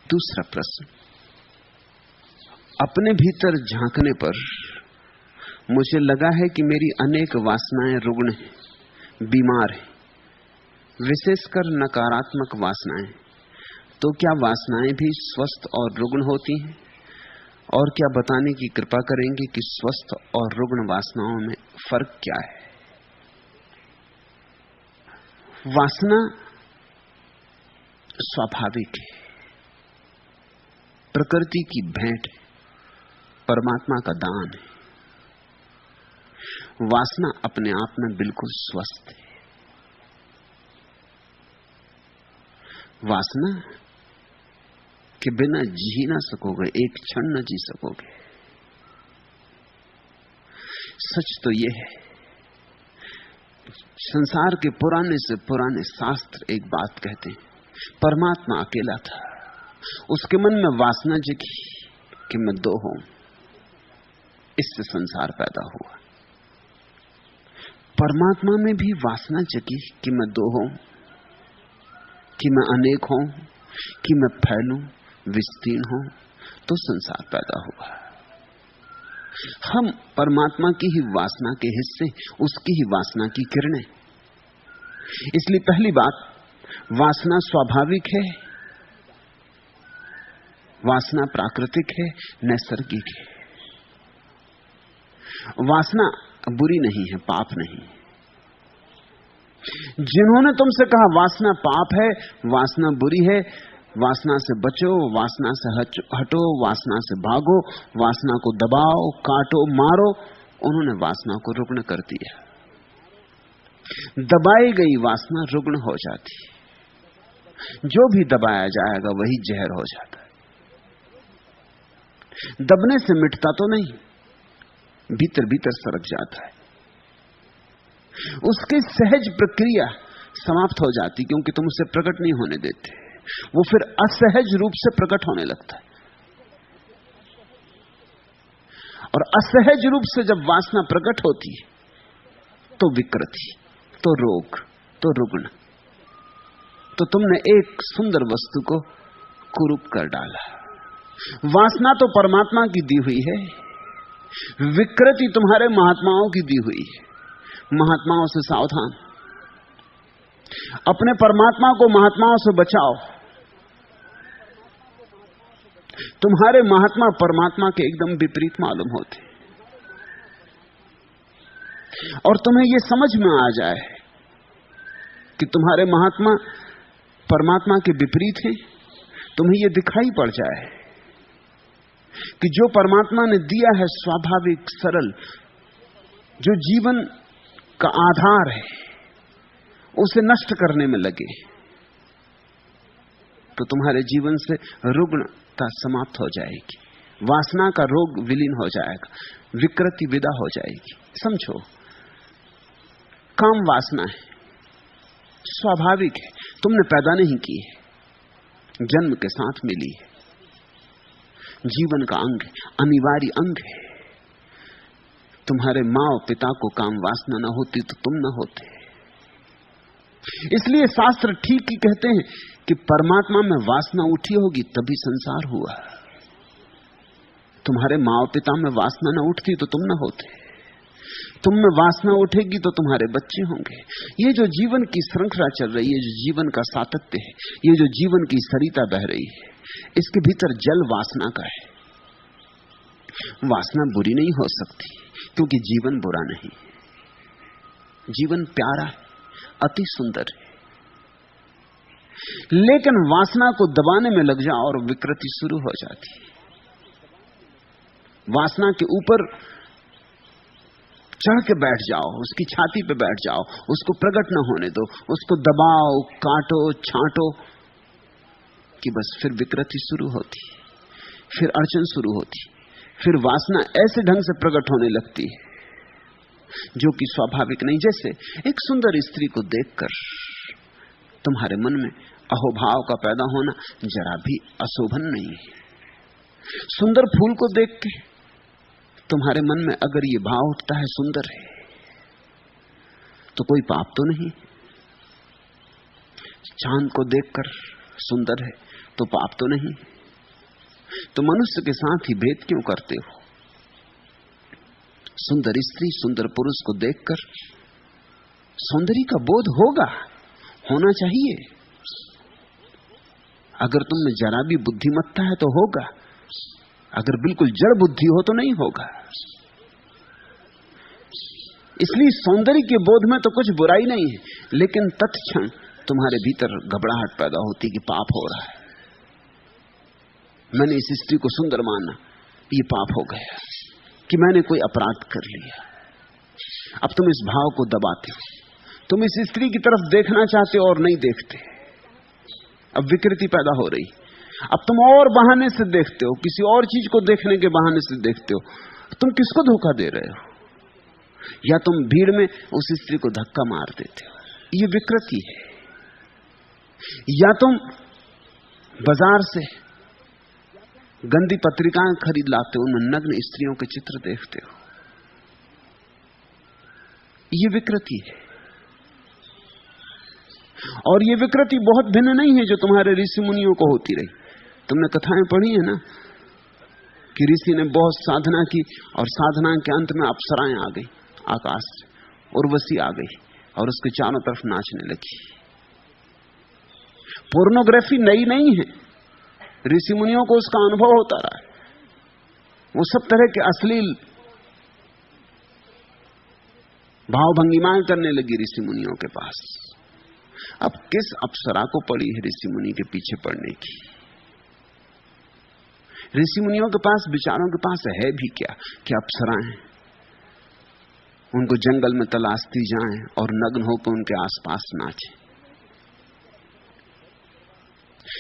दूसरा प्रश्न, अपने भीतर झांकने पर मुझे लगा है कि मेरी अनेक वासनाएं रुग्ण हैं, बीमार हैं, विशेषकर नकारात्मक वासनाएं। तो क्या वासनाएं भी स्वस्थ और रुग्ण होती हैं? और क्या बताने की कृपा करेंगे कि स्वस्थ और रुग्ण वासनाओं में फर्क क्या है? वासना स्वाभाविक है, प्रकृति की भेंट है, परमात्मा का दान है। वासना अपने आप में बिल्कुल स्वस्थ है। वासना के बिना जी ना सकोगे, एक क्षण न जी सकोगे। सच तो यह है, संसार के पुराने से पुराने शास्त्र एक बात कहते हैं, परमात्मा अकेला था, उसके मन में वासना जगी कि मैं दो हूं, इससे संसार पैदा हुआ। परमात्मा में भी वासना जगी कि मैं दो हूं, कि मैं अनेक हूं, कि मैं फैलूं, विस्तीर्ण हूं, तो संसार पैदा हुआ। हम परमात्मा की ही वासना के हिस्से, उसकी ही वासना की किरणें। इसलिए पहली बात, वासना स्वाभाविक है, वासना प्राकृतिक है, नैसर्गिक है। वासना बुरी नहीं है, पाप नहीं। जिन्होंने तुमसे कहा वासना पाप है, वासना बुरी है, वासना से बचो, वासना से हटो, वासना से भागो, वासना को दबाओ, काटो, मारो, उन्होंने वासना को रुग्ण कर दिया। दबाई गई वासना रुग्ण हो जाती, जो भी दबाया जाएगा वही जहर हो जाता है। दबने से मिटता तो नहीं, भीतर भीतर सरक जाता है। उसकी सहज प्रक्रिया समाप्त हो जाती, क्योंकि तुम उसे प्रकट नहीं होने देते। वो फिर असहज रूप से प्रकट होने लगता है, और असहज रूप से जब वासना प्रकट होती है तो विकृति, तो रोग, तो रुग्ण। तो तुमने एक सुंदर वस्तु को कुरूप कर डाला। वासना तो परमात्मा की दी हुई है, विकृति तुम्हारे महात्माओं की दी हुई है। महात्माओं से सावधान, अपने परमात्मा को महात्माओं से बचाओ। तुम्हारे महात्मा परमात्मा के एकदम विपरीत मालूम होते, और तुम्हें यह समझ में आ जाए कि तुम्हारे महात्मा परमात्मा के विपरीत हैं, तुम्हें यह दिखाई पड़ जाए कि जो परमात्मा ने दिया है स्वाभाविक सरल, जो जीवन का आधार है, उसे नष्ट करने में लगे, तो तुम्हारे जीवन से रुग्णता समाप्त हो जाएगी, वासना का रोग विलीन हो जाएगा, विकृति विदा हो जाएगी। समझो, काम वासना है, स्वाभाविक है, तुमने पैदा नहीं की है, जन्म के साथ मिली है, जीवन का अंग है, अनिवार्य अंग है। तुम्हारे मां और पिता को काम वासना न होती तो तुम न होते। इसलिए शास्त्र ठीक ही कहते हैं कि परमात्मा में वासना उठी होगी तभी संसार हुआ। तुम्हारे मां और पिता में वासना न उठती तो तुम न होते। तुम में वासना उठेगी तो तुम्हारे बच्चे होंगे। ये जो जीवन की श्रृंखला चल रही है, जो जीवन का सातत्य है, ये जो जीवन की सरिता बह रही है, इसके भीतर जल वासना का है। वासना बुरी नहीं हो सकती, क्योंकि जीवन बुरा नहीं, जीवन प्यारा है, अति सुंदर है। लेकिन वासना को दबाने में लग जाओ और विकृति शुरू हो जाती है। वासना के ऊपर चढ़ के बैठ जाओ, उसकी छाती पे बैठ जाओ, उसको प्रकट न होने दो, उसको दबाओ, काटो, छांटो, कि बस फिर विकृति शुरू होती, फिर अड़चन शुरू होती, फिर वासना ऐसे ढंग से प्रकट होने लगती है जो कि स्वाभाविक नहीं। जैसे एक सुंदर स्त्री को देखकर तुम्हारे मन में अहोभाव का पैदा होना जरा भी अशोभन नहीं है। सुंदर फूल को देख के तुम्हारे मन में अगर ये भाव उठता है सुंदर है, तो कोई पाप तो नहीं। चांद को देखकर सुंदर है तो पाप तो नहीं। तो मनुष्य के साथ ही भेद क्यों करते हो? सुंदर स्त्री सुंदर पुरुष को देखकर सौंदर्य का बोध होगा, होना चाहिए। अगर तुम में जरा भी बुद्धिमत्ता है तो होगा, अगर बिल्कुल जड़ बुद्धि हो तो नहीं होगा। इसलिए सौंदर्य के बोध में तो कुछ बुराई नहीं है, लेकिन तत्क्षण तुम्हारे भीतर घबराहट पैदा होती कि पाप हो रहा है। मैंने इस स्त्री को सुंदर माना, ये पाप हो गया कि मैंने कोई अपराध कर लिया। अब तुम इस भाव को दबाते हो, तुम इस स्त्री की तरफ देखना चाहते हो और नहीं देखते। अब विकृति पैदा हो रही। अब तुम और बहाने से देखते हो, किसी और चीज को देखने के बहाने से देखते हो। तुम किसको धोखा दे रहे हो? या तुम भीड़ में उस स्त्री को धक्का मार देते हो, ये विकृति है। या तुम बाजार से गंदी पत्रिकाएं खरीद लाते हो, उनमें नग्न स्त्रियों के चित्र देखते हो, ये विकृति है। और ये विकृति बहुत भिन्न नहीं है जो तुम्हारे ऋषि मुनियों को होती रही। तुमने कथाएं पढ़ी है ना कि ऋषि ने बहुत साधना की और साधना के अंत में अप्सराएं आ गई आकाश से, उर्वशी आ गई और उसके चारों तरफ नाचने लगी। पोर्नोग्राफी नई नहीं है, ऋषि मुनियों को उसका अनुभव होता रहा है। वो सब तरह के अश्लील भाव भंगिमाएं करने लगी ऋषि मुनियों के पास। अब किस अप्सरा को पड़ी है ऋषि मुनि के पीछे पड़ने की? ऋषि मुनियों के पास, विचारों के पास है भी क्या कि अप्सराएं उनको जंगल में तलाशती जाएं और नग्न होकर उनके आसपास नाचें।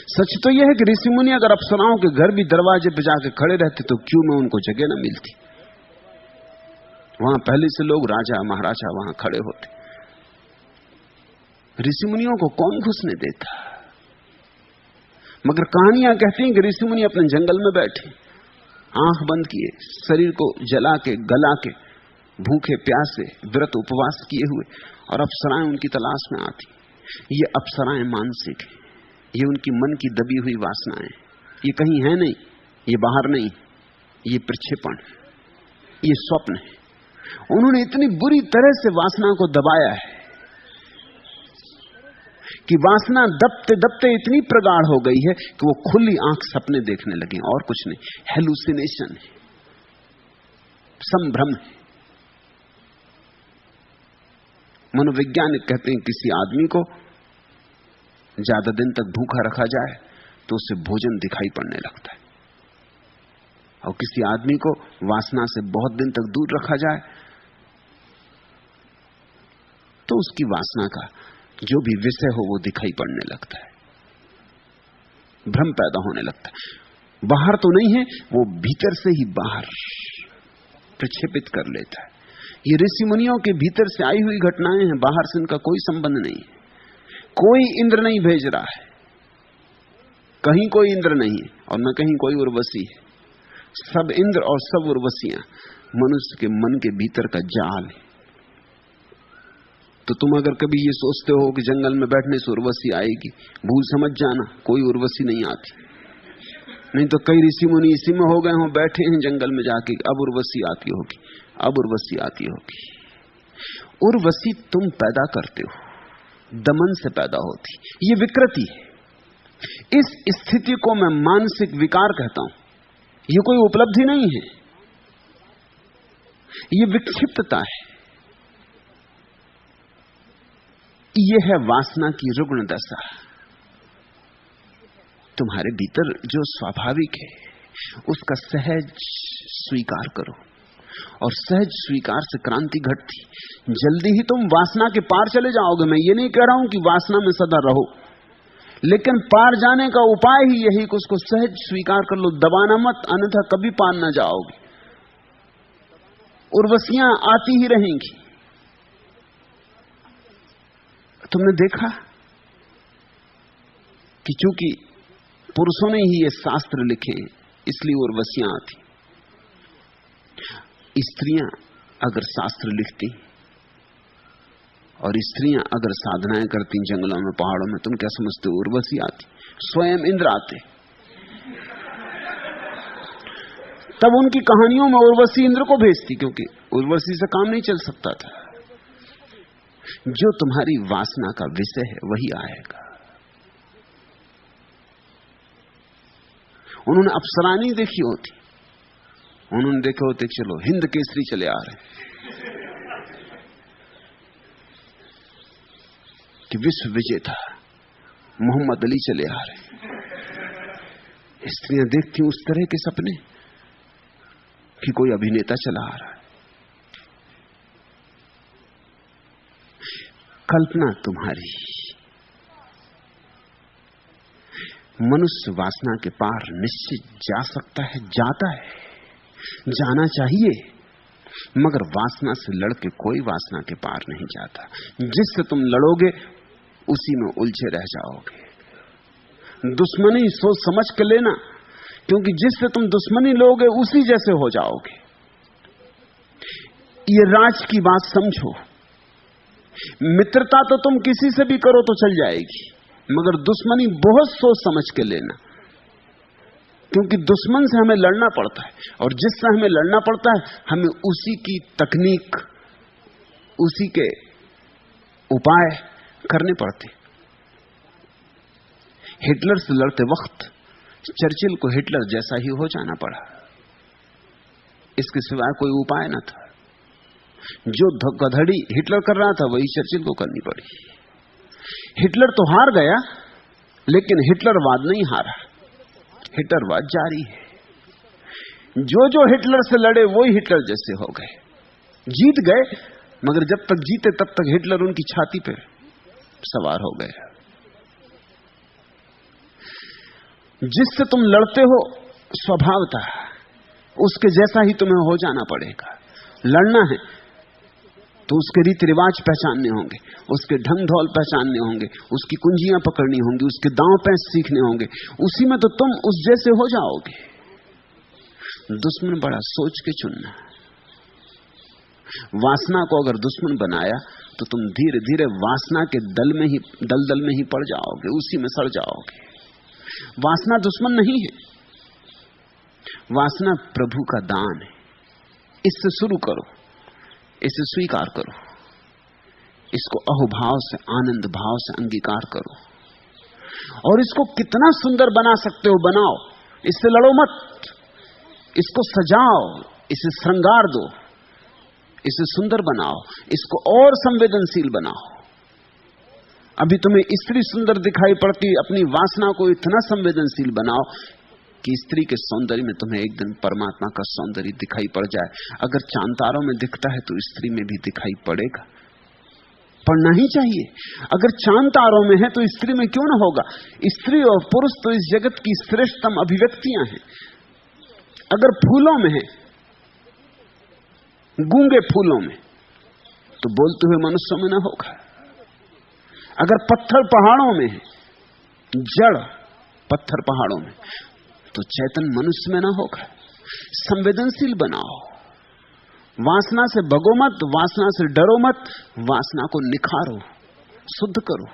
सच तो यह है कि ऋषि मुनि अगर अप्सराओं के घर भी दरवाजे पर जाके खड़े रहते तो क्यों में उनको जगह न मिलती। वहां पहले से लोग राजा महाराजा वहां खड़े होते। ऋषि मुनियों को कौन घुसने देता? मगर कहानियां कहती हैं कि ऋषि मुनि अपने जंगल में बैठे, आंख बंद किए, शरीर को जला के गला के, भूखे प्यासे व्रत उपवास किए हुए, और अप्सराएं उनकी तलाश में आती। ये अप्सराएं मानसिक है, ये उनकी मन की दबी हुई वासनाएं। ये कहीं है नहीं, ये बाहर नहीं, ये प्रक्षेपण, ये स्वप्न है। उन्होंने इतनी बुरी तरह से वासना को दबाया है कि वासना दबते दबते इतनी प्रगाढ़ हो गई है कि वो खुली आंख सपने देखने लगे, और कुछ नहीं। हेलुसिनेशन है, संभ्रम है। मनोवैज्ञानिक कहते हैं किसी आदमी को ज्यादा दिन तक भूखा रखा जाए तो उसे भोजन दिखाई पड़ने लगता है, और किसी आदमी को वासना से बहुत दिन तक दूर रखा जाए तो उसकी वासना का जो भी विषय हो वो दिखाई पड़ने लगता है, भ्रम पैदा होने लगता है। बाहर तो नहीं है, वो भीतर से ही बाहर प्रक्षेपित कर लेता है। ये ऋषि मुनियों के भीतर से आई हुई घटनाएं हैं, बाहर से इनका कोई संबंध नहीं है। कोई इंद्र नहीं भेज रहा है, कहीं कोई इंद्र नहीं है और न कहीं कोई उर्वशी है। सब इंद्र और सब उर्वशियां मनुष्य के मन के भीतर का जाल है। तो तुम अगर कभी ये सोचते हो कि जंगल में बैठने से उर्वशी आएगी, भूल समझ जाना, कोई उर्वशी नहीं आती। नहीं तो कई ऋषि मुनि इसी में हो गए हों, बैठे हैं जंगल में जाके, अब उर्वशी आती होगी, अब उर्वशी आती होगी। उर्वशी तुम पैदा करते हो, दमन से पैदा होती, ये विकृति है। इस स्थिति को मैं मानसिक विकार कहता हूं। ये कोई उपलब्धि नहीं है, ये विक्षिप्तता है। ये है वासना की रुग्ण दशा। तुम्हारे भीतर जो स्वाभाविक है उसका सहज स्वीकार करो, और सहज स्वीकार से क्रांति घटती। जल्दी ही तुम वासना के पार चले जाओगे। मैं ये नहीं कह रहा हूं कि वासना में सदा रहो, लेकिन पार जाने का उपाय ही यही कि उसको सहज स्वीकार कर लो, दबाना मत, अन्यथा कभी पार ना जाओगे। उर्वशियां आती ही रहेंगी। तुमने देखा कि चूंकि पुरुषों ने ही ये शास्त्र लिखे इसलिए उर्वशियां आती। स्त्रियां अगर शास्त्र लिखती और स्त्रियां अगर साधनाएं करती जंगलों में पहाड़ों में, तुम क्या समझते हो उर्वशी आती? स्वयं इंद्र आते। तब उनकी कहानियों में उर्वशी इंद्र को भेजती, क्योंकि उर्वशी से काम नहीं चल सकता था। जो तुम्हारी वासना का विषय है वही आएगा। उन्होंने अप्सरा नहीं देखी होती, उन्होंने देखे होते चलो हिंद केसरी चले आ रहे कि विश्व विजेता मोहम्मद अली चले आ रहे। स्त्रियां देखती उस तरह के सपने कि कोई अभिनेता चला आ रहा है। कल्पना तुम्हारी। मनुष्य वासना के पार निश्चित जा सकता है, जाता है, जाना चाहिए, मगर वासना से लड़के कोई वासना के पार नहीं जाता। जिससे तुम लड़ोगे उसी में उलझे रह जाओगे। दुश्मनी सोच समझ के लेना, क्योंकि जिससे तुम दुश्मनी लोगे उसी जैसे हो जाओगे। ये राज की बात समझो। मित्रता तो तुम किसी से भी करो तो चल जाएगी, मगर दुश्मनी बहुत सोच समझ के लेना, क्योंकि दुश्मन से हमें लड़ना पड़ता है, और जिससे हमें लड़ना पड़ता है हमें उसी की तकनीक, उसी के उपाय करने पड़ते। हिटलर से लड़ते वक्त चर्चिल को हिटलर जैसा ही हो जाना पड़ा, इसके सिवाय कोई उपाय न था। जो गधड़ी हिटलर कर रहा था वही चर्चिल को करनी पड़ी। हिटलर तो हार गया, लेकिन हिटलरवाद नहीं हारा, हिटलरवाद जारी है। जो जो हिटलर से लड़े वही हिटलर जैसे हो गए, जीत गए, मगर जब तक जीते तब तक हिटलर उनकी छाती पे सवार हो गए। जिससे तुम लड़ते हो स्वभावतः उसके जैसा ही तुम्हें हो जाना पड़ेगा। लड़ना है तो उसके रीति रिवाज पहचानने होंगे, उसके ढंग ढोल पहचानने होंगे, उसकी कुंजियां पकड़नी होंगी, उसके दांव पैंच सीखने होंगे। उसी में तो तुम उस जैसे हो जाओगे। दुश्मन बड़ा सोच के चुनना। वासना को अगर दुश्मन बनाया तो तुम धीरे धीरे वासना के दलदल में ही पड़ जाओगे, उसी में सड़ जाओगे। वासना दुश्मन नहीं है, वासना प्रभु का दान है। इससे शुरू करो, इसे स्वीकार करो, इसको अहोभाव से, आनंद भाव से अंगीकार करो, और इसको कितना सुंदर बना सकते हो बनाओ। इससे लड़ो मत, इसको सजाओ, इसे श्रृंगार दो, इसे सुंदर बनाओ, इसको और संवेदनशील बनाओ। अभी तुम्हें स्त्री सुंदर दिखाई पड़ती, अपनी वासना को इतना संवेदनशील बनाओ कि स्त्री के सौंदर्य में तुम्हें एक दिन परमात्मा का सौंदर्य दिखाई पड़ जाए। अगर चांतारों में दिखता है तो स्त्री में भी दिखाई पड़ेगा, पड़ना ही चाहिए। अगर चांतारों में है तो स्त्री में क्यों ना होगा। स्त्री और पुरुष तो इस जगत की श्रेष्ठतम अभिव्यक्तियां हैं। अगर फूलों में है, गूंगे फूलों में, तो बोलते हुए मनुष्यों में ना होगा। अगर पत्थर पहाड़ों में है, जड़ पत्थर पहाड़ों में, तो चैतन्य मनुष्य में ना होगा। संवेदनशील बनाओ, वासना से भगो मत, वासना से डरो मत, वासना को निखारो, शुद्ध करो।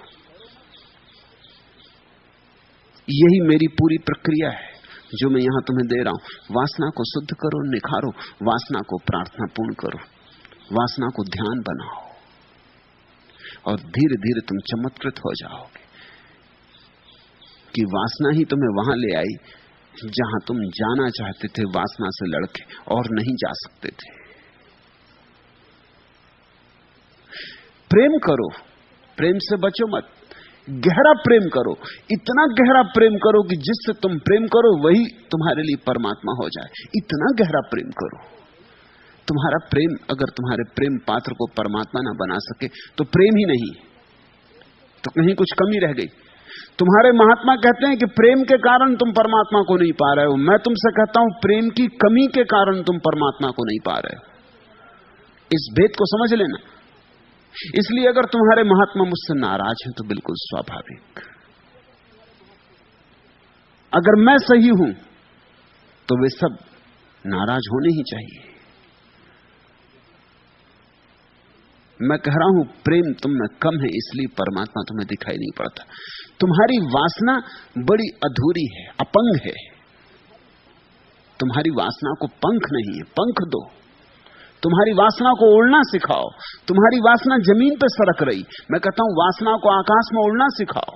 यही मेरी पूरी प्रक्रिया है जो मैं यहां तुम्हें दे रहा हूं। वासना को शुद्ध करो, निखारो, वासना को प्रार्थना पूर्ण करो, वासना को ध्यान बनाओ, और धीरे धीरे तुम चमत्कृत हो जाओगे कि वासना ही तुम्हें वहां ले आई जहां तुम जाना चाहते थे वासना से लड़के, और नहीं जा सकते थे। प्रेम करो, प्रेम से बचो मत। गहरा प्रेम करो, इतना गहरा प्रेम करो कि जिससे तुम प्रेम करो वही तुम्हारे लिए परमात्मा हो जाए। इतना गहरा प्रेम करो। तुम्हारा प्रेम अगर तुम्हारे प्रेम पात्र को परमात्मा ना बना सके तो प्रेम ही नहीं, तो कहीं कुछ कमी रह गई। तुम्हारे महात्मा कहते हैं कि प्रेम के कारण तुम परमात्मा को नहीं पा रहे हो। मैं तुमसे कहता हूं प्रेम की कमी के कारण तुम परमात्मा को नहीं पा रहे हो। इस भेद को समझ लेना। इसलिए अगर तुम्हारे महात्मा मुझसे नाराज हैं तो बिल्कुल स्वाभाविक। अगर मैं सही हूं तो वे सब नाराज होने ही चाहिए। मैं कह रहा हूं प्रेम तुम में कम है, इसलिए परमात्मा तुम्हें दिखाई नहीं पड़ता। तुम्हारी वासना बड़ी अधूरी है, अपंग है। तुम्हारी वासना को पंख नहीं है, पंख दो। तुम्हारी वासना को उड़ना सिखाओ। तुम्हारी वासना जमीन पर सरक रही, मैं कहता हूं वासना को आकाश में उड़ना सिखाओ।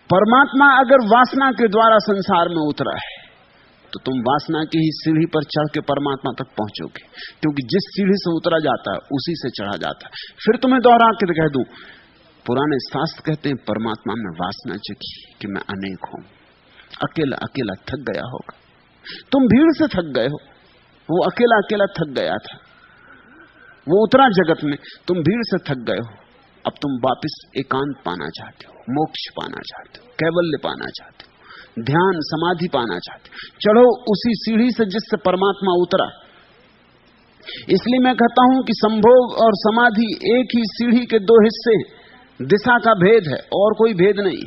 परमात्मा अगर वासना के द्वारा संसार में उतरा है तो तुम वासना की ही सीढ़ी पर चढ़ के परमात्मा तक पहुंचोगे, क्योंकि जिस सीढ़ी से उतरा जाता है उसी से चढ़ा जाता है। फिर तुम्हें दोहरा के कह दूं, पुराने शास्त्र कहते हैं परमात्मा में वासना जगी कि मैं अनेक हूं। अकेला अकेला थक गया होगा, तुम भीड़ से थक गए हो, वो अकेला अकेला थक गया था, वो उतरा जगत में, तुम भीड़ से थक गए हो। अब तुम वापस एकांत पाना चाहते हो, मोक्ष पाना चाहते हो, कैवल्य पाना चाहते हो, ध्यान समाधि पाना चाहते हो। चढ़ो उसी सीढ़ी से जिससे परमात्मा उतरा। इसलिए मैं कहता हूं कि संभोग और समाधि एक ही सीढ़ी के दो हिस्से, दिशा का भेद है और कोई भेद नहीं।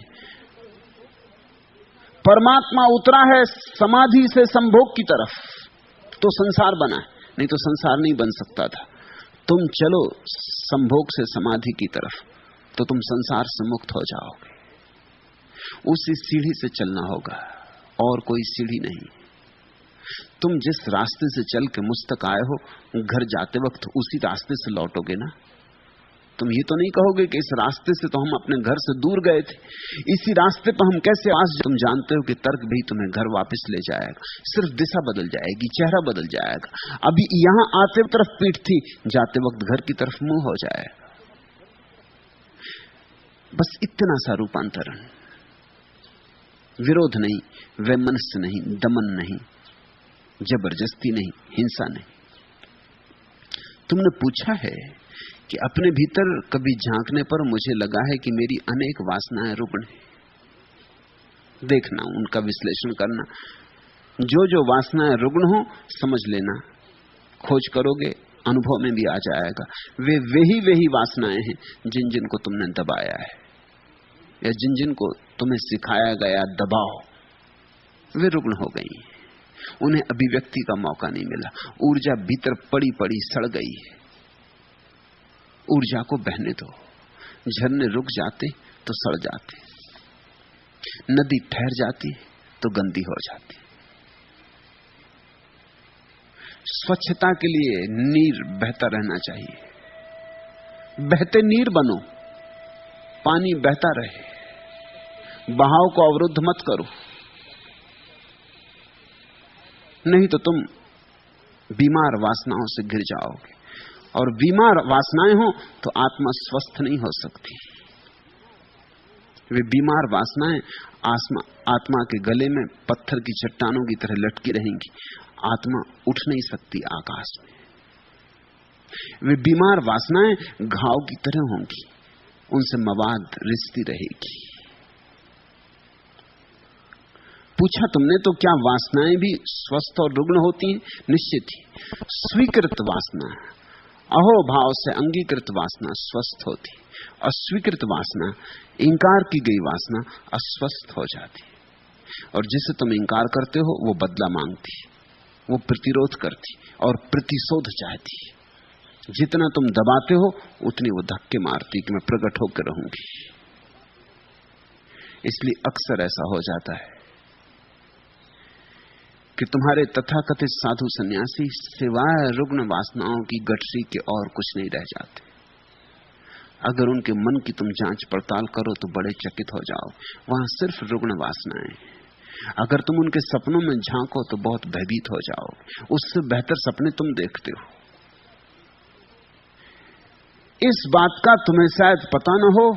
परमात्मा उतरा है समाधि से संभोग की तरफ तो संसार बना है, नहीं तो संसार नहीं बन सकता था। तुम चलो संभोग से समाधि की तरफ तो तुम संसार से मुक्त हो जाओगे। उसी सीढ़ी से चलना होगा और कोई सीढ़ी नहीं। तुम जिस रास्ते से चल के मुझ तक आए हो, घर जाते वक्त उसी रास्ते से लौटोगे ना। तुम ये तो नहीं कहोगे कि इस रास्ते से तो हम अपने घर से दूर गए थे, इसी रास्ते पर हम कैसे आज। तुम जानते हो कि तर्क भी तुम्हें घर वापस ले जाएगा, सिर्फ दिशा बदल जाएगी, चेहरा बदल जाएगा। अभी यहां आते तरफ पीठ थी, जाते वक्त घर की तरफ मुंह हो जाएगा। बस इतना सा रूपांतरण, विरोध नहीं, वैमनस्य नहीं, दमन नहीं, जबरदस्ती नहीं, हिंसा नहीं। तुमने पूछा है कि अपने भीतर कभी झांकने पर मुझे लगा है कि मेरी अनेक वासनाएं रुग्ण हैं। देखना, उनका विश्लेषण करना। जो जो वासनाएं रुग्ण हो समझ लेना, खोज करोगे अनुभव में भी आ जाएगा। वे ही वासनाएं हैं जिन जिन को तुमने दबाया है या जिन जिन को तुम्हें सिखाया गया दबाओ, वे रुग्ण हो गई। उन्हें अभिव्यक्ति का मौका नहीं मिला। ऊर्जा भीतर पड़ी पड़ी सड़ गई है। ऊर्जा को बहने दो। झरने रुक जाते तो सड़ जाते, नदी ठहर जाती तो गंदी हो जाती। स्वच्छता के लिए नीर बहता रहना चाहिए। बहते नीर बनो, पानी बहता रहे, बहाव को अवरुद्ध मत करो, नहीं तो तुम बीमार वासनाओं से घिर जाओगे। और बीमार वासनाएं हो तो आत्मा स्वस्थ नहीं हो सकती। वे बीमार वासनाएं आत्मा के गले में पत्थर की चट्टानों की तरह लटकी रहेंगी। आत्मा उठ नहीं सकती आकाश में। वे बीमार वासनाएं घाव की तरह होंगी, उनसे मवाद रिश्ती रहेगी। पूछा तुमने तो क्या वासनाएं भी स्वस्थ और रुग्ण होती हैं? निश्चित ही। स्वीकृत वासना, अहोभाव से अंगीकृत वासना स्वस्थ होती, अस्वीकृत वासना, इंकार की गई वासना अस्वस्थ हो जाती। और जिसे तुम इंकार करते हो वो बदला मांगती, वो प्रतिरोध करती और प्रतिशोध चाहती। जितना तुम दबाते हो उतनी वो धक्के मारती कि मैं प्रकट होकर रहूंगी। इसलिए अक्सर ऐसा हो जाता है कि तुम्हारे तथाकथित साधु सन्यासी सिवाय रुग्ण वासनाओं की गठरी के और कुछ नहीं रह जाते। अगर उनके मन की तुम जांच पड़ताल करो तो बड़े चकित हो जाओ, वहां सिर्फ रुग्ण वासनाएं। अगर तुम उनके सपनों में झांको तो बहुत भयभीत हो जाओ। उससे बेहतर सपने तुम देखते हो। इस बात का तुम्हें शायद पता न हो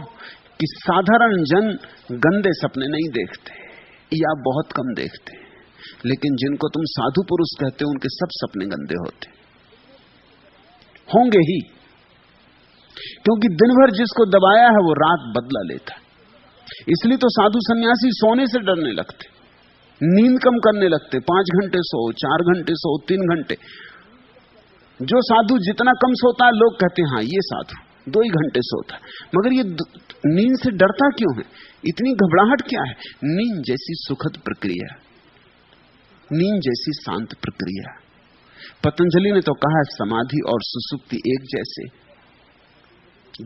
कि साधारण जन गंदे सपने नहीं देखते या बहुत कम देखते, लेकिन जिनको तुम साधु पुरुष कहते हो उनके सब सपने गंदे होते होंगे ही, क्योंकि दिन भर जिसको दबाया है वो रात बदला लेता है। इसलिए तो साधु सन्यासी सोने से डरने लगते, नींद कम करने लगते। 5 घंटे सो, 4 घंटे सो, 3 घंटे। जो साधु जितना कम सोता है लोग कहते हैं हाँ ये साधु 2 ही घंटे सोता है, मगर ये नींद से डरता क्यों है? इतनी घबराहट क्या है? नींद जैसी सुखद प्रक्रिया, नींद जैसी शांत प्रक्रिया। पतंजलि ने तो कहा समाधि और सुसुप्ति एक जैसे।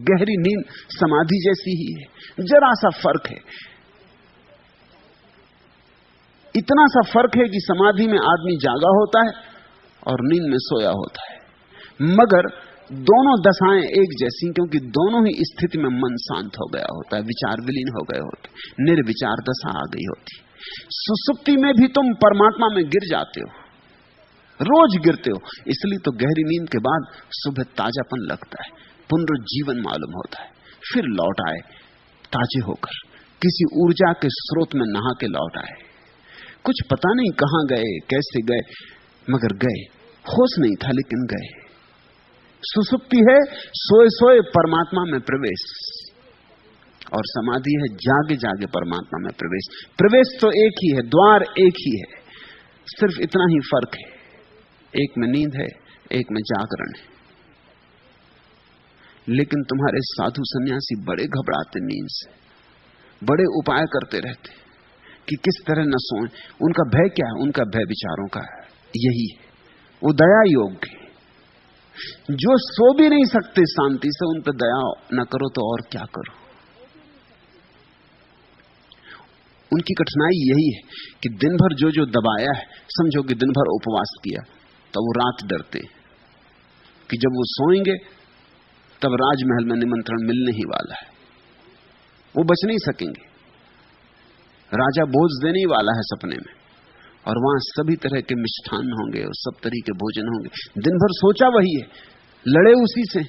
गहरी नींद समाधि जैसी ही है, जरा सा फर्क है। इतना सा फर्क है कि समाधि में आदमी जागा होता है और नींद में सोया होता है, मगर दोनों दशाएं एक जैसी, क्योंकि दोनों ही स्थिति में मन शांत हो गया होता है, विचार विलीन हो गए होते, निर्विचार दशा आ गई होती। सुसुप्ति में भी तुम परमात्मा में गिर जाते हो, रोज गिरते हो, इसलिए तो गहरी नींद के बाद सुबह ताजापन लगता है, पुनरुज्जीवन मालूम होता है, फिर लौट आए ताजे होकर, किसी ऊर्जा के स्रोत में नहा के लौट आए। कुछ पता नहीं कहां गए, कैसे गए, मगर गए, होश नहीं था लेकिन गए। सुसुप्ति है सोए सोए परमात्मा में प्रवेश, और समाधि है जागे जागे परमात्मा में प्रवेश। प्रवेश तो एक ही है, द्वार एक ही है, सिर्फ इतना ही फर्क है, एक में नींद है, एक में जागरण है। लेकिन तुम्हारे साधु सन्यासी बड़े घबराते नींद से, बड़े उपाय करते रहते कि किस तरह न सोएं। उनका भय क्या है? उनका भय विचारों का है, यही है, वो दया योग है। जो सो भी नहीं सकते शांति से, उन पर दया न करो तो और क्या करो। उनकी कठिनाई यही है कि दिन भर जो जो दबाया है, समझो कि दिन भर उपवास किया, तो वो रात डरते कि जब वो सोएंगे तब राजमहल में निमंत्रण मिलने ही वाला है, वो बच नहीं सकेंगे। राजा भोज देने ही वाला है सपने में, और वहां सभी तरह के मिष्ठान होंगे और सब तरह के भोजन होंगे। दिन भर सोचा वही है, लड़े उसी से।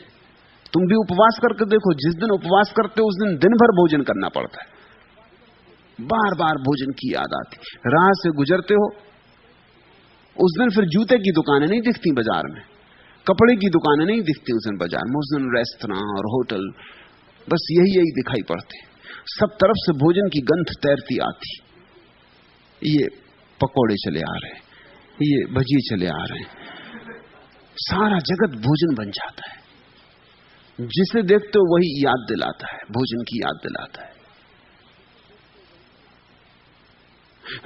तुम भी उपवास करके देखो, जिस दिन उपवास करते हो उस दिन दिन भर भोजन करना पड़ता है, बार बार भोजन की याद आती। राह से गुजरते हो उस दिन, फिर जूते की दुकानें नहीं दिखती बाजार में, कपड़े की दुकानें नहीं दिखती उस दिन बाजार में, उस दिन रेस्तरां और होटल, बस यही दिखाई पड़ते। सब तरफ से भोजन की गंध तैरती आती, ये पकोड़े चले आ रहे, ये भजिए चले आ रहे, सारा जगत भोजन बन जाता है। जिसे देखते हो वही याद दिलाता है, भोजन की याद दिलाता है।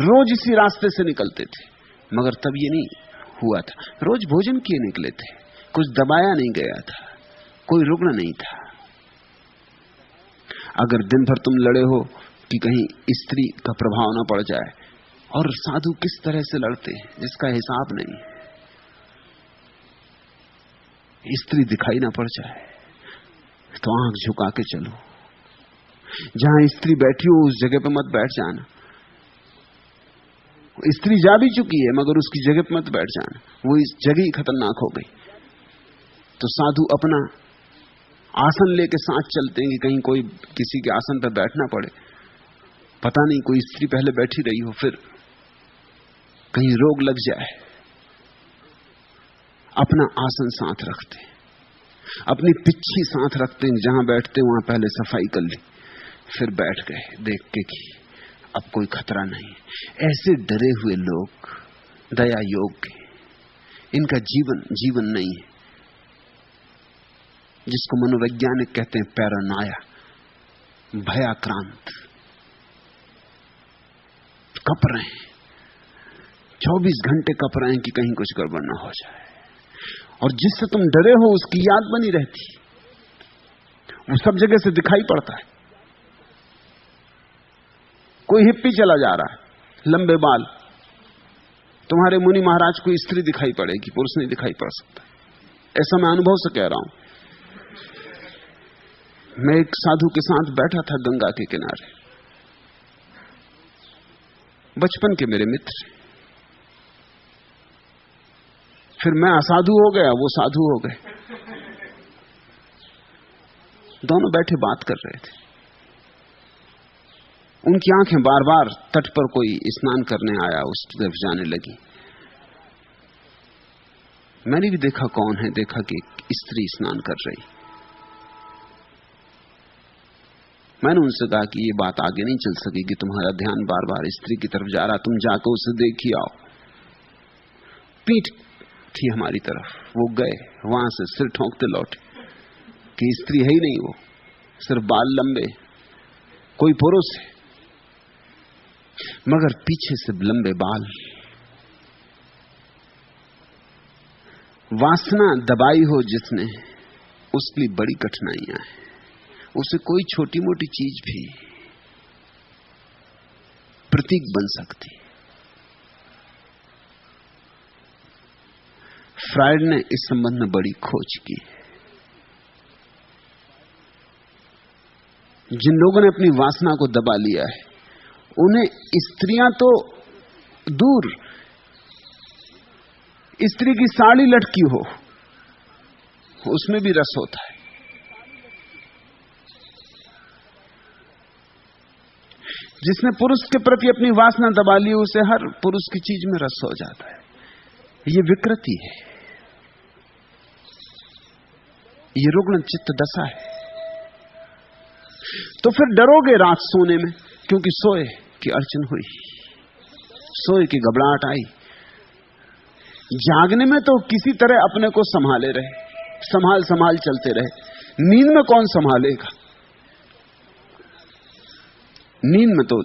रोज इसी रास्ते से निकलते थे, मगर तब ये नहीं हुआ था। रोज भोजन किए निकले थे, कुछ दबाया नहीं गया था, कोई रुग्ण नहीं था। अगर दिन भर तुम लड़े हो कि कहीं स्त्री का प्रभाव ना पड़ जाए, और साधु किस तरह से लड़ते हैं जिसका हिसाब नहीं, स्त्री दिखाई ना पड़ जाए तो आंख झुका के चलो, जहां स्त्री बैठी हो उस जगह पे मत बैठ जाना। स्त्री जा भी चुकी है मगर उसकी जगह पे मत बैठ जाना, वो इस जगह ही खतरनाक हो गई। तो साधु अपना आसन लेके साथ चलते हैं कि कहीं कोई किसी के आसन पर बैठना पड़े, पता नहीं कोई स्त्री पहले बैठी रही हो, फिर कहीं रोग लग जाए। अपना आसन साथ रखते, अपनी पिच्छी साथ रखते हैं, जहां बैठते वहां पहले सफाई कर ली, फिर बैठ गए देख के कि अब कोई खतरा नहीं। ऐसे डरे हुए लोग दया योग, इनका जीवन जीवन नहीं है, जिसको मनोवैज्ञानिक कहते हैं पैरानोया, भयाक्रांत, कप रहे हैं, 24 घंटे कप रहे हैं कि कहीं कुछ गड़बड़ ना हो जाए। और जिससे तुम डरे हो उसकी याद बनी रहती, वो सब जगह से दिखाई पड़ता है। कोई हिप्पी चला जा रहा है, लंबे बाल, तुम्हारे मुनि महाराज को स्त्री दिखाई पड़ेगी, पुरुष नहीं दिखाई पड़ सकता। ऐसा मैं अनुभव से कह रहा हूं। मैं एक साधु के साथ बैठा था गंगा के किनारे, बचपन के मेरे मित्र। फिर मैं असाधु हो गया, वो साधु हो गए, दोनों बैठे बात कर रहे थे। उनकी आंखें बार बार तट पर कोई स्नान करने आया उस तरफ जाने लगी। मैंने भी देखा कौन है, देखा कि स्त्री स्नान कर रही। मैंने उनसे कहा कि ये बात आगे नहीं चल सकेगी, तुम्हारा ध्यान बार बार स्त्री की तरफ जा रहा, तुम जाकर उसे देख ही आओ। पीठ थी हमारी तरफ, वो गए, वहां से सिर ठोंकते लौटे कि स्त्री है ही नहीं, वो सिर्फ बाल लंबे, कोई पुरुष है मगर पीछे से लंबे बाल। वासना दबाई हो जिसने, उसके लिए बड़ी कठिनाइयां हैं। उसे कोई छोटी मोटी चीज भी प्रतीक बन सकती, फ्रायड ने इस संबंध में बड़ी खोज की। जिन लोगों ने अपनी वासना को दबा लिया है, उन्हें स्त्रियां तो दूर, स्त्री की साड़ी लटकी हो उसमें भी रस होता है। जिसने पुरुष के प्रति अपनी वासना दबा ली, उसे हर पुरुष की चीज में रस हो जाता है। ये विकृति है, ये रुग्ण चित्त दशा है। तो फिर डरोगे रात सोने में, क्योंकि सोए की अड़चन हुई, सोए की घबराहट आई। जागने में तो किसी तरह अपने को संभाले रहे, संभाल संभाल चलते रहे। नींद में कौन संभालेगा? नींद में तो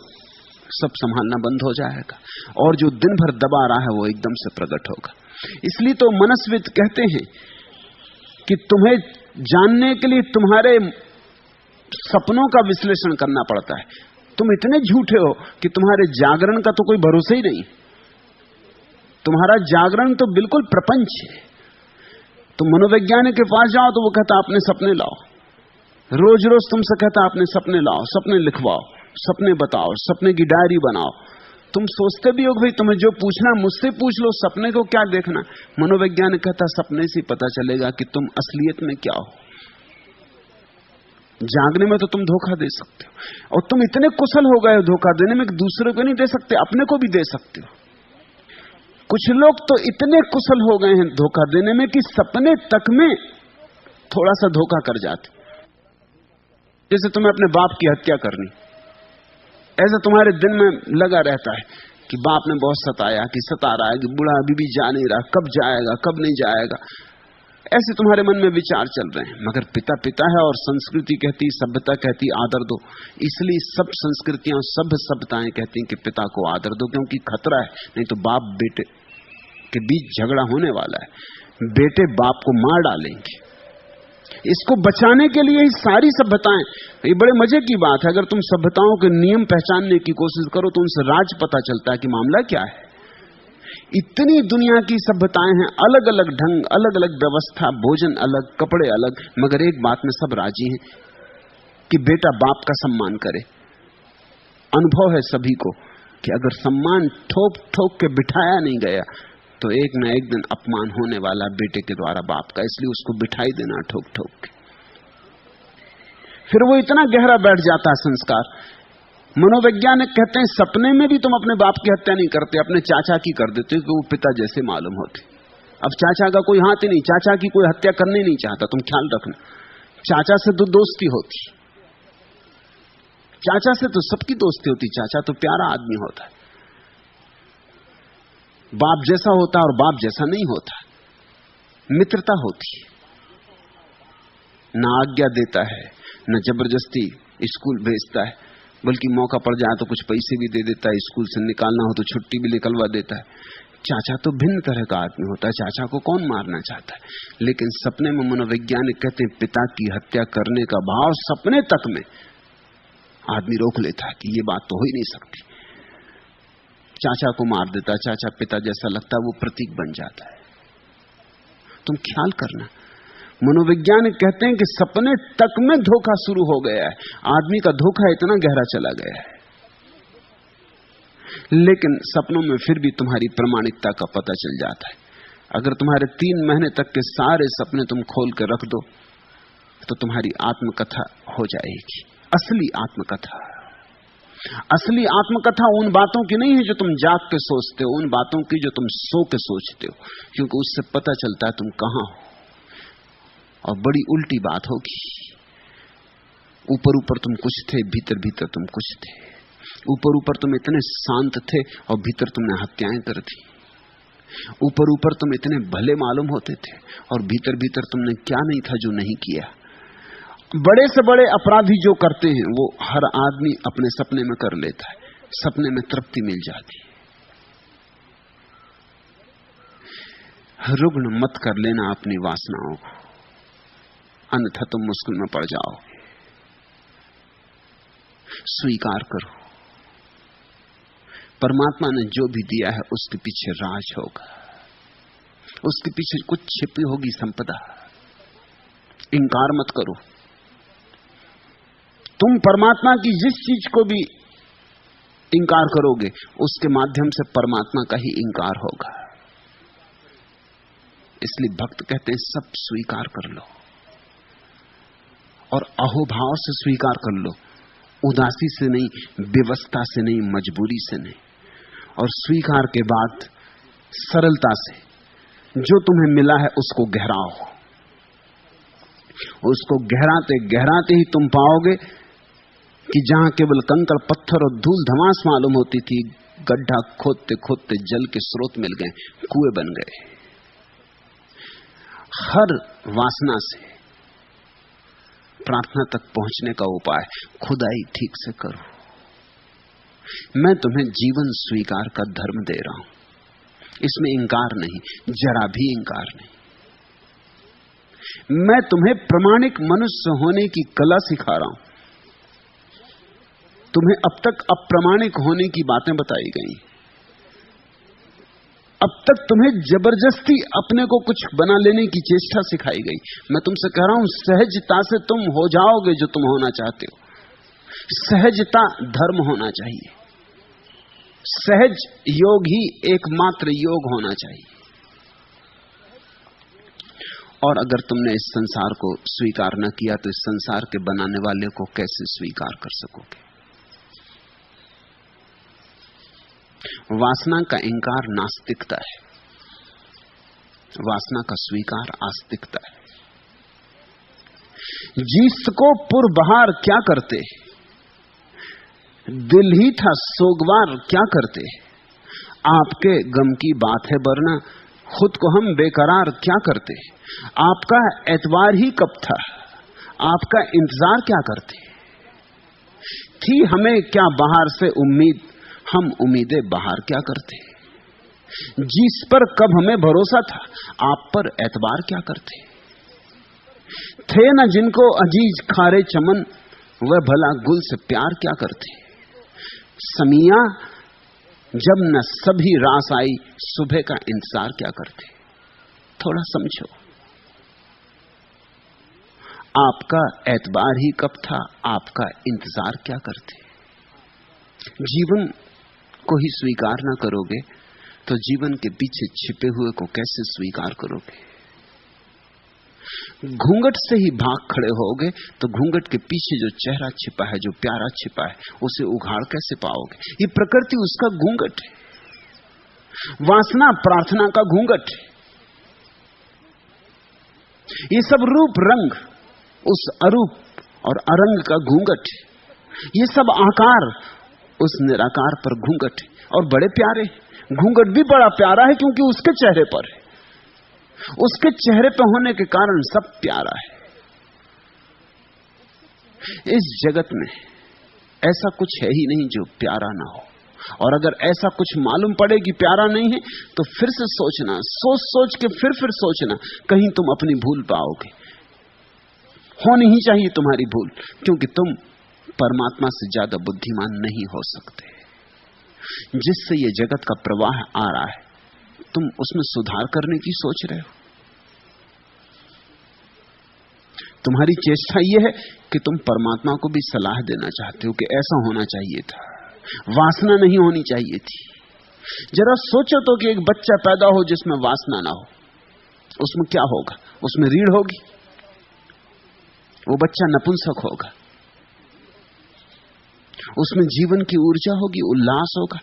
सब संभालना बंद हो जाएगा, और जो दिन भर दबा रहा है वो एकदम से प्रकट होगा। इसलिए तो मनस्विद कहते हैं कि तुम्हें जानने के लिए तुम्हारे सपनों का विश्लेषण करना पड़ता है। तुम इतने झूठे हो कि तुम्हारे जागरण का तो कोई भरोसा ही नहीं। तुम्हारा जागरण तो बिल्कुल प्रपंच है। तुम मनोवैज्ञानिक के पास जाओ तो वो कहता अपने सपने लाओ, रोज रोज तुमसे कहता अपने सपने लाओ, सपने लिखवाओ, सपने बताओ, सपने की डायरी बनाओ। तुम सोचते भी हो भाई तुम्हें जो पूछना मुझसे पूछ लो, सपने को क्या देखना। मनोवैज्ञानिक कहता सपने से पता चलेगा कि तुम असलियत में क्या हो। जागने में तो तुम धोखा दे सकते हो, और तुम इतने कुशल हो गए हो धोखा देने में कि दूसरे को नहीं दे सकते, अपने को भी दे सकते हो। कुछ लोग तो इतने कुशल हो गए हैं धोखा देने में कि सपने तक में थोड़ा सा धोखा कर जाते। जैसे तुम्हें अपने बाप की हत्या करनी, ऐसा तुम्हारे दिन में लगा रहता है कि बाप ने बहुत सताया, कि सता रहा है, कि बूढ़ा अभी भी जा नहीं रहा, कब जाएगा, कब नहीं जाएगा। ऐसे तुम्हारे मन में विचार चल रहे हैं। मगर पिता पिता है, और संस्कृति कहती, सभ्यता कहती आदर दो। इसलिए सब संस्कृतियां, सब सभ्यताएं कहती हैं कि पिता को आदर दो, क्योंकि खतरा है, नहीं तो बाप बेटे के बीच झगड़ा होने वाला है, बेटे बाप को मार डालेंगे। इसको बचाने के लिए ही सारी सभ्यताएं, ये बड़े मजे की बात है, अगर तुम सभ्यताओं के नियम पहचानने की कोशिश करो तो उनसे राज पता चलता है कि मामला क्या है। इतनी दुनिया की सभ्यताएं हैं, अलग अलग ढंग, अलग अलग व्यवस्था, भोजन अलग, कपड़े अलग, मगर एक बात में सब राजी हैं कि बेटा बाप का सम्मान करे। अनुभव है सभी को कि अगर सम्मान ठोक ठोक के बिठाया नहीं गया तो एक न एक दिन अपमान होने वाला बेटे के द्वारा बाप का, इसलिए उसको बिठाई देना ठोक ठोक के। फिर वो इतना गहरा बैठ जाता है संस्कार। मनोवैज्ञानिक कहते हैं सपने में भी तुम अपने बाप की हत्या नहीं करते, अपने चाचा की कर देते, क्योंकि वो पिता जैसे मालूम होते। अब चाचा का कोई हाथ ही नहीं, चाचा की कोई हत्या करने नहीं चाहता, तुम ख्याल रखना। चाचा से तो दोस्ती होती, चाचा से तो सबकी दोस्ती होती, चाचा तो प्यारा आदमी होता है। बाप जैसा होता है और बाप जैसा नहीं होता, मित्रता होती है, ना आज्ञा देता है, न जबरदस्ती स्कूल भेजता है, बल्कि मौका पड़ जाए तो कुछ पैसे भी दे देता है, स्कूल से निकालना हो तो छुट्टी भी निकलवा देता है। चाचा तो भिन्न तरह का आदमी होता है, चाचा को कौन मारना चाहता है। लेकिन सपने में मनोवैज्ञानिक कहते हैं पिता की हत्या करने का भाव सपने तक में आदमी रोक लेता है कि ये बात तो हो ही नहीं सकती। चाचा को मार देता, चाचा पिता जैसा लगता है, वो प्रतीक बन जाता है। तुम ख्याल करना, मनोवैज्ञानिक कहते हैं कि सपने तक में धोखा शुरू हो गया है, आदमी का धोखा इतना गहरा चला गया है। लेकिन सपनों में फिर भी तुम्हारी प्रामाणिकता का पता चल जाता है। अगर तुम्हारे 3 महीने तक के सारे सपने तुम खोल के रख दो तो तुम्हारी आत्मकथा हो जाएगी, असली आत्मकथा। असली आत्मकथा उन बातों की नहीं है जो तुम जाग के सोचते हो, उन बातों की जो तुम सो के सोचते हो, क्योंकि उससे पता चलता है तुम कहां हो। और बड़ी उल्टी बात होगी, ऊपर ऊपर तुम कुछ थे, भीतर भीतर तुम कुछ थे। ऊपर ऊपर तुम इतने शांत थे और भीतर तुमने हत्याएं कर दी। ऊपर ऊपर तुम इतने भले मालूम होते थे और भीतर भीतर तुमने क्या नहीं था जो नहीं किया। बड़े से बड़े अपराधी जो करते हैं वो हर आदमी अपने सपने में कर लेता है, सपने में तृप्ति मिल जाती है। रुग्ण मत कर लेना अपनी वासनाओं को, अन्यथा तुम मुश्किल में पड़ जाओ। स्वीकार करो, परमात्मा ने जो भी दिया है उसके पीछे राज होगा, उसके पीछे कुछ छिपी होगी संपदा। इंकार मत करो। तुम परमात्मा की जिस चीज को भी इंकार करोगे उसके माध्यम से परमात्मा का ही इंकार होगा। इसलिए भक्त कहते हैं सब स्वीकार कर लो और अहोभाव से स्वीकार कर लो, उदासी से नहीं, विवशता से नहीं, मजबूरी से नहीं। और स्वीकार के बाद सरलता से जो तुम्हें मिला है उसको गहराओ। उसको गहराते गहराते ही तुम पाओगे कि जहां केवल कंकड़ पत्थर और धूल धमास मालूम होती थी, गड्ढा खोदते खोदते जल के स्रोत मिल गए, कुएं बन गए। हर वासना से प्रार्थना तक पहुंचने का उपाय खुदाई ठीक से करो। मैं तुम्हें जीवन स्वीकार का धर्म दे रहा हूं, इसमें इंकार नहीं, जरा भी इंकार नहीं। मैं तुम्हें प्रामाणिक मनुष्य होने की कला सिखा रहा हूं। तुम्हें अब तक अप्रामाणिक होने की बातें बताई गई। अब तक तुम्हें जबरदस्ती अपने को कुछ बना लेने की चेष्टा सिखाई गई। मैं तुमसे कह रहा हूं, सहजता से तुम हो जाओगे जो तुम होना चाहते हो। सहजता धर्म होना चाहिए। सहज योग ही एकमात्र योग होना चाहिए। और अगर तुमने इस संसार को स्वीकार न किया तो इस संसार के बनाने वाले को कैसे स्वीकार कर सकोगे? वासना का इंकार नास्तिकता है, वासना का स्वीकार आस्तिकता है। जिसको पुरबहार क्या करते, दिल ही था सोगवार क्या करते। आपके गम की बात है वरना खुद को हम बेकरार क्या करते। आपका एतवार ही कब था, आपका इंतजार क्या करते। थी हमें क्या बाहर से उम्मीद, हम उम्मीदें बाहर क्या करते। जिस पर कब हमें भरोसा था, आप पर एतबार क्या करते। थे न जिनको अजीज खारे चमन, वह भला गुल से प्यार क्या करते। समिया जब न सभी रास आई, सुबह का इंतजार क्या करते। थोड़ा समझो, आपका एतबार ही कब था, आपका इंतजार क्या करते। जीवन को ही स्वीकार ना करोगे तो जीवन के पीछे छिपे हुए को कैसे स्वीकार करोगे। घूंघट से ही भाग खड़े होगे तो घूंघट के पीछे जो चेहरा छिपा है, जो प्यारा छिपा है, उसे उघाड़ कैसे पाओगे। ये प्रकृति उसका घूंघट है, वासना प्रार्थना का घूंघट है। ये सब रूप रंग उस अरूप और अरंग का घूंघट है। ये सब आकार उस निराकार पर घूंघट है, और बड़े प्यारे। घूंघट भी बड़ा प्यारा है क्योंकि उसके चेहरे पर है। उसके चेहरे पर होने के कारण सब प्यारा है। इस जगत में ऐसा कुछ है ही नहीं जो प्यारा ना हो। और अगर ऐसा कुछ मालूम पड़े कि प्यारा नहीं है तो फिर से सोचना, सोच सोच के फिर सोचना, कहीं तुम अपनी भूल पाओगे। होनी ही चाहिए तुम्हारी भूल, क्योंकि तुम परमात्मा से ज्यादा बुद्धिमान नहीं हो सकते। जिससे ये जगत का प्रवाह आ रहा है, तुम उसमें सुधार करने की सोच रहे हो। तुम्हारी चेष्टा यह है कि तुम परमात्मा को भी सलाह देना चाहते हो कि ऐसा होना चाहिए था, वासना नहीं होनी चाहिए थी। जरा सोचो तो कि एक बच्चा पैदा हो जिसमें वासना ना हो, उसमें क्या होगा। उसमें रीढ़ होगी, वो बच्चा नपुंसक होगा। उसमें जीवन की ऊर्जा होगी, उल्लास होगा,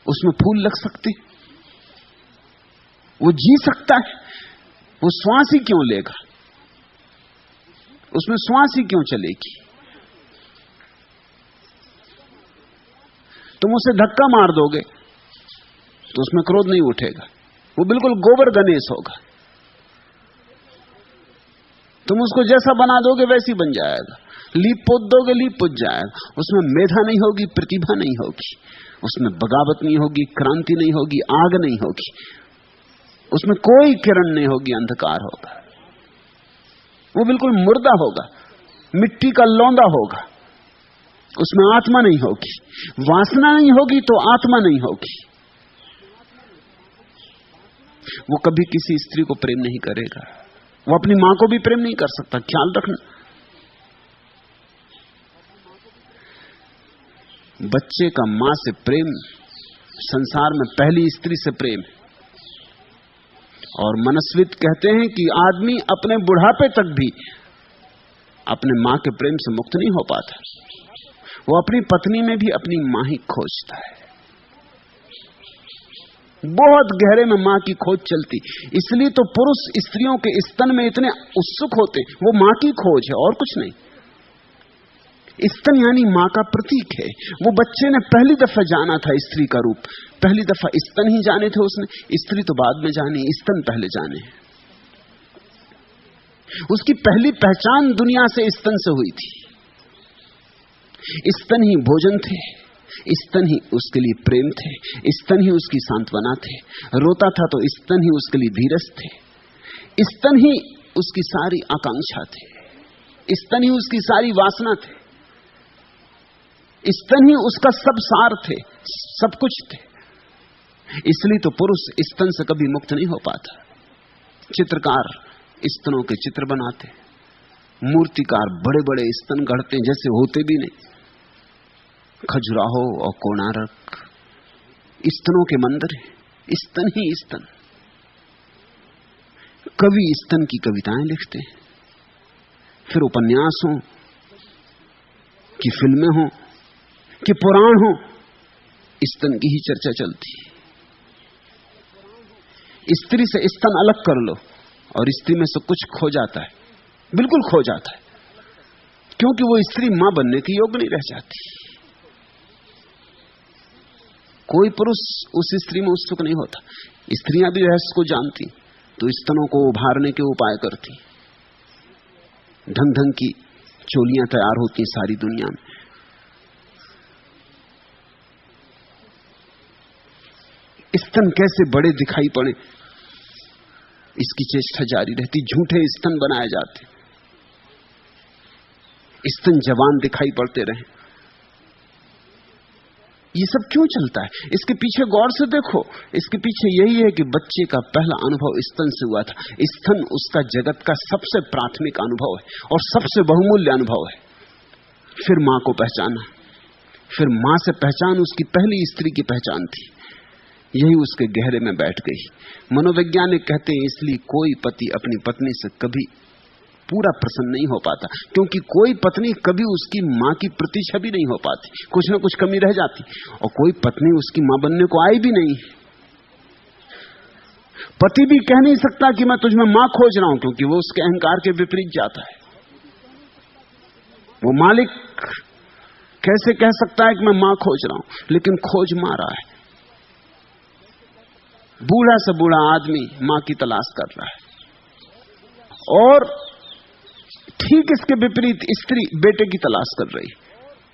उसमें फूल लग सकते, वो जी सकता है। वो श्वास ही क्यों लेगा, उसमें श्वास ही क्यों चलेगी। तुम उसे धक्का मार दोगे तो उसमें क्रोध नहीं उठेगा, वो बिल्कुल गोबर गणेश होगा। तुम उसको जैसा बना दोगे वैसी बन जाएगा। लीप पोत दोगे, लीप पोत जाएगा। उसमें मेधा नहीं होगी, प्रतिभा नहीं होगी, उसमें बगावत नहीं होगी, क्रांति नहीं होगी, आग नहीं होगी, उसमें कोई किरण नहीं होगी, अंधकार होगा। वो बिल्कुल मुर्दा होगा, मिट्टी का लौंदा होगा, उसमें आत्मा नहीं होगी। वासना नहीं होगी तो आत्मा नहीं होगी। वो कभी किसी स्त्री को प्रेम नहीं करेगा, वो अपनी मां को भी प्रेम नहीं कर सकता। ख्याल रखना, बच्चे का मां से प्रेम संसार में पहली स्त्री से प्रेम। और मनस्वित कहते हैं कि आदमी अपने बुढ़ापे तक भी अपने मां के प्रेम से मुक्त नहीं हो पाता। वो अपनी पत्नी में भी अपनी मां ही खोजता है। बहुत गहरे में मां की खोज चलती। इसलिए तो पुरुष स्त्रियों के स्तन में इतने उत्सुक होते, वो मां की खोज है और कुछ नहीं। स्तन यानी मां का प्रतीक है। वो बच्चे ने पहली दफा जाना था स्त्री का रूप, पहली दफा स्तन ही जाने थे उसने, स्त्री तो बाद में जानी, स्तन पहले जाने। उसकी पहली पहचान दुनिया से स्तन से हुई थी। स्तन ही भोजन थे, स्तन ही उसके लिए प्रेम थे, स्तन ही उसकी सांत्वना थे। रोता था तो स्तन ही उसके लिए धीरज थे, स्तन ही उसकी सारी आकांक्षा थे, स्तन ही उसकी सारी वासना थे, स्तन ही उसका सब सार थे, सब कुछ थे। इसलिए तो पुरुष स्तन से कभी मुक्त नहीं हो पाता। चित्रकार स्तनों के चित्र बनाते, मूर्तिकार बड़े बड़े स्तन गढ़ते जैसे होते भी नहीं। खजुराहो और कोणार्क स्तनों के मंदिर हैं, स्तन ही स्तन। कवि स्तन की कविताएं लिखते हैं, फिर उपन्यास हो कि फिल्में हो कि पुराण हो, स्तन की ही चर्चा चलती। स्त्री से स्तन अलग कर लो और स्त्री में से कुछ खो जाता है, बिल्कुल खो जाता है, क्योंकि वो स्त्री मां बनने की योग्य नहीं रह जाती। कोई पुरुष उस स्त्री में उत्सुक नहीं होता। स्त्रियां भी रहस्य को जानती तो स्तनों को उभारने के उपाय करती। ढंग ढंग की चोलियां तैयार होती सारी दुनिया में। स्तन कैसे बड़े दिखाई पड़े, इसकी चेष्टा जारी रहती। झूठे स्तन बनाए जाते, स्तन जवान दिखाई पड़ते रहे। ये सब क्यों चलता है? इसके पीछे गौर से देखो। इसके पीछे यही है कि बच्चे का पहला अनुभव स्तन से हुआ था। स्तन उसका जगत का सबसे प्राथमिक अनुभव है और सबसे बहुमूल्य अनुभव है। फिर मां को पहचाना, फिर मां से पहचान उसकी पहली स्त्री की पहचान थी। यही उसके गहरे में बैठ गई। मनोवैज्ञानिक कहते हैं इसलिए कोई पति अपनी पत्नी से कभी पूरा प्रसन्न नहीं हो पाता, क्योंकि कोई पत्नी कभी उसकी मां की प्रतिछवि नहीं हो पाती, कुछ ना कुछ कमी रह जाती। और कोई पत्नी उसकी मां बनने को आई भी नहीं। पति भी कह नहीं सकता कि मैं तुझमें मां खोज रहा हूं, क्योंकि वो उसके अहंकार के विपरीत जाता है। वो मालिक कैसे कह सकता है कि मैं मां खोज रहा हूं, लेकिन खोज मां रहा है। बूढ़ा से बूढ़ा आदमी मां की तलाश कर रहा है, और ठीक इसके विपरीत स्त्री बेटे की तलाश कर रही।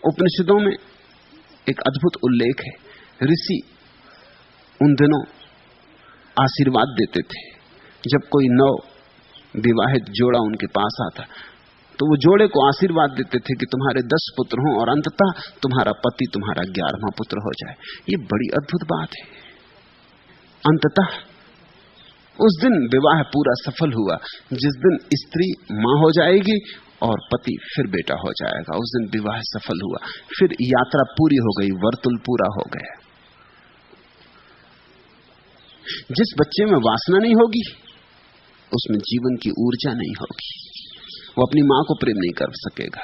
उपनिषदों में एक अद्भुत उल्लेख है। ऋषि उन दिनों आशीर्वाद देते थे। जब कोई नव विवाहित जोड़ा उनके पास आता तो वो जोड़े को आशीर्वाद देते थे कि तुम्हारे 10 पुत्र हों और अंततः तुम्हारा पति तुम्हारा 11वां पुत्र हो जाए। ये बड़ी अद्भुत बात है। अंततः उस दिन विवाह पूरा सफल हुआ, जिस दिन स्त्री मां हो जाएगी और पति फिर बेटा हो जाएगा। उस दिन विवाह सफल हुआ, फिर यात्रा पूरी हो गई, वर्तुल पूरा हो गया। जिस बच्चे में वासना नहीं होगी उसमें जीवन की ऊर्जा नहीं होगी। वो अपनी मां को प्रेम नहीं कर सकेगा,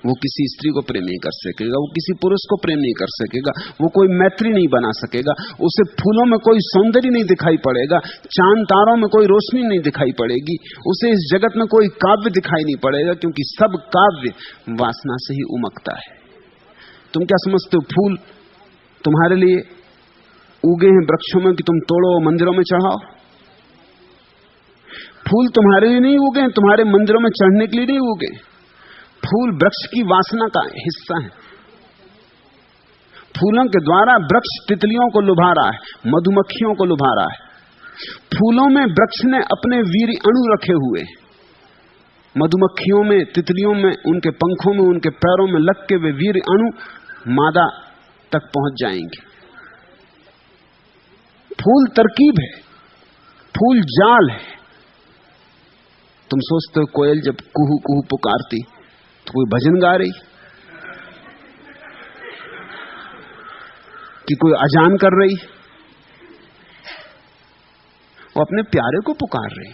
वो किसी स्त्री को प्रेम नहीं कर सकेगा, वो किसी पुरुष को प्रेम नहीं कर सकेगा, वो कोई मैत्री नहीं बना सकेगा, उसे फूलों में कोई सौंदर्य नहीं दिखाई पड़ेगा, चांद तारों में कोई रोशनी नहीं दिखाई पड़ेगी, उसे इस जगत में कोई काव्य दिखाई नहीं पड़ेगा, क्योंकि सब काव्य वासना से ही उमकता है। तुम क्या समझते हो फूल तुम्हारे लिए उगे हैं वृक्षों में कि तुम तोड़ो मंदिरों में चढ़ाओ? फूल तुम्हारे लिए नहीं उगे, तुम्हारे मंदिरों में चढ़ने के लिए नहीं उगे। फूल वृक्ष की वासना का हिस्सा है। फूलों के द्वारा वृक्ष तितलियों को लुभा रहा है, मधुमक्खियों को लुभा रहा है। फूलों में वृक्ष ने अपने वीर अणु रखे हुए, मधुमक्खियों में, तितलियों में, उनके पंखों में, उनके पैरों में लग के वे वीर अणु मादा तक पहुंच जाएंगे। फूल तरकीब है, फूल जाल है। तुम सोचते हो कोयल जब कुहू कुहू पुकारती तो कोई भजन गा रही कि कोई अजान कर रही? वो अपने प्यारे को पुकार रही।